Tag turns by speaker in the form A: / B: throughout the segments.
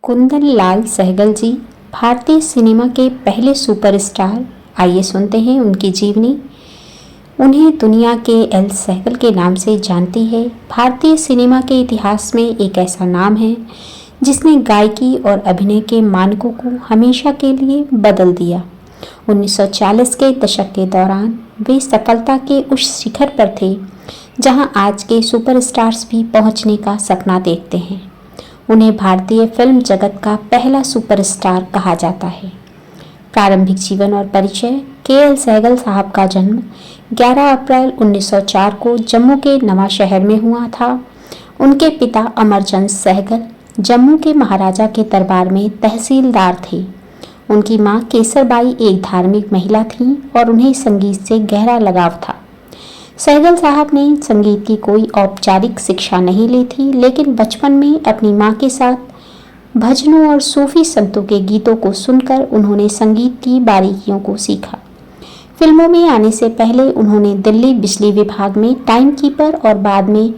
A: कुंदन लाल सहगल जी भारतीय सिनेमा के पहले सुपरस्टार। आइए सुनते हैं उनकी जीवनी। उन्हें दुनिया के एल सहगल के नाम से जानती है। भारतीय सिनेमा के इतिहास में एक ऐसा नाम है जिसने गायकी और अभिनय के मानकों को हमेशा के लिए बदल दिया। 1940 के दशक के दौरान वे सफलता के उस शिखर पर थे जहां आज के सुपरस्टार्स भी पहुंचने का सपना देखते हैं। उन्हें भारतीय फिल्म जगत का पहला सुपरस्टार कहा जाता है। प्रारंभिक जीवन और परिचय। के.एल. सहगल साहब का जन्म 11 अप्रैल 1904 को जम्मू के नवा शहर में हुआ था। उनके पिता अमरचंद सहगल जम्मू के महाराजा के दरबार में तहसीलदार थे। उनकी मां केसरबाई एक धार्मिक महिला थीं और उन्हें संगीत से गहरा लगाव था। सहगल साहब ने संगीत की कोई औपचारिक शिक्षा नहीं ली थी, लेकिन बचपन में अपनी मां के साथ भजनों और सूफी संतों के गीतों को सुनकर उन्होंने संगीत की बारीकियों को सीखा। फिल्मों में आने से पहले उन्होंने दिल्ली बिजली विभाग में टाइम कीपर और बाद में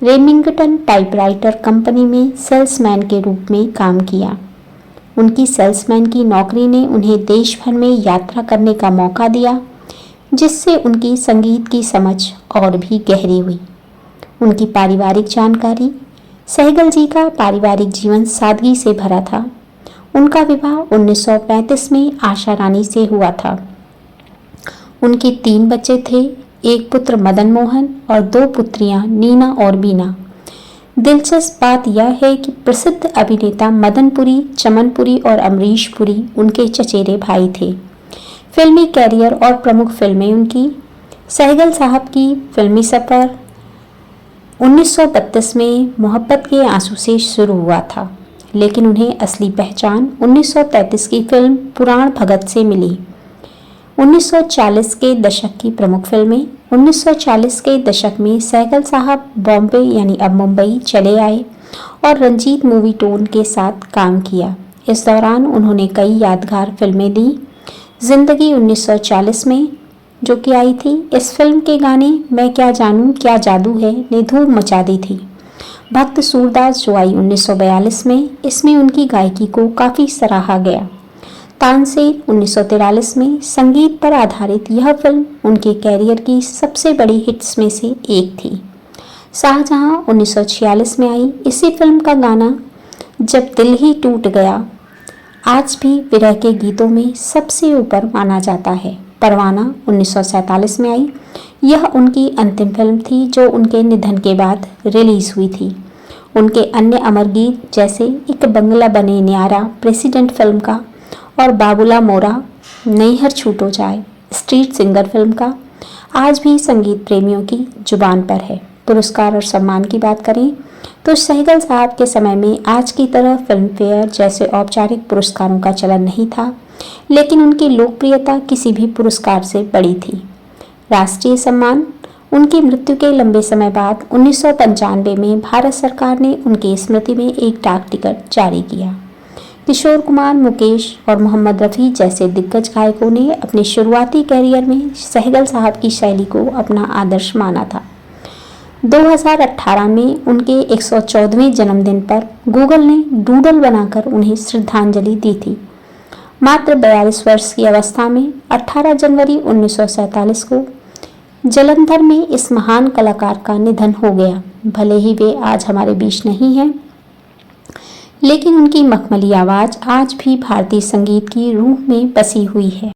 A: रेमिंगटन टाइपराइटर कंपनी में सेल्समैन के रूप में काम किया। उनकी सेल्समैन की नौकरी ने उन्हें देश भर में यात्रा करने का मौका दिया, जिससे उनकी संगीत की समझ और भी गहरी हुई। उनकी पारिवारिक जानकारी। सहगल जी का पारिवारिक जीवन सादगी से भरा था। उनका विवाह 1935 में आशा रानी से हुआ था। उनके 3 बच्चे थे, एक पुत्र मदन मोहन और 2 पुत्रियां नीना और बीना। दिलचस्प बात यह है कि प्रसिद्ध अभिनेता मदन पुरी, चमन पुरी और अमरीश पुरी उनके चचेरे भाई थे। फिल्मी कैरियर और प्रमुख फिल्में उनकी। सहगल साहब की फिल्मी सफ़र 1932 में मोहब्बत के आंसू से शुरू हुआ था, लेकिन उन्हें असली पहचान 1933 की फिल्म पुराण भगत से मिली। 1940 के दशक की प्रमुख फिल्में। 1940 के दशक में सहगल साहब बॉम्बे यानी अब मुंबई चले आए और रंजीत मूवी टोन के साथ काम किया। इस दौरान उन्होंने कई यादगार फिल्में दी। जिंदगी 1940 में जो कि आई थी, इस फिल्म के गाने मैं क्या जानूं क्या जादू है ने धूम मचा दी थी। भक्त सूरदास जो आई 1942 में, इसमें उनकी गायकी को काफ़ी सराहा गया। तानसेन 1943 में संगीत पर आधारित यह फिल्म उनके कैरियर की सबसे बड़ी हिट्स में से एक थी। शाहजहां 1946 में आई। इसी फिल्म का गाना जब दिल ही टूट गया आज भी विरह के गीतों में सबसे ऊपर माना जाता है। परवाना 1947 में आई। यह उनकी अंतिम फिल्म थी जो उनके निधन के बाद रिलीज हुई थी। उनके अन्य अमर गीत जैसे एक बंगला बने न्यारा प्रेसिडेंट फिल्म का और बाबुला मोरा, नैहर छूटो जाए स्ट्रीट सिंगर फिल्म का आज भी संगीत प्रेमियों की जुबान पर है। पुरस्कार और सम्मान की बात करें तो सहगल साहब के समय में आज की तरह फिल्म फेयर जैसे औपचारिक पुरस्कारों का चलन नहीं था, लेकिन उनकी लोकप्रियता किसी भी पुरस्कार से बड़ी थी। राष्ट्रीय सम्मान। उनकी मृत्यु के लंबे समय बाद 1995 में भारत सरकार ने उनकी स्मृति में एक डाक टिकट जारी किया। किशोर कुमार, मुकेश और मोहम्मद रफ़ी जैसे दिग्गज गायकों ने अपने शुरुआती कैरियर में सहगल साहब की शैली को अपना आदर्श माना था। 2018 में उनके 114वें जन्मदिन पर गूगल ने डूडल बनाकर उन्हें श्रद्धांजलि दी थी। मात्र 42 वर्ष की अवस्था में 18 जनवरी 1947 को जालंधर में इस महान कलाकार का निधन हो गया। भले ही वे आज हमारे बीच नहीं हैं, लेकिन उनकी मखमली आवाज़ आज भी भारतीय संगीत की रूह में बसी हुई है।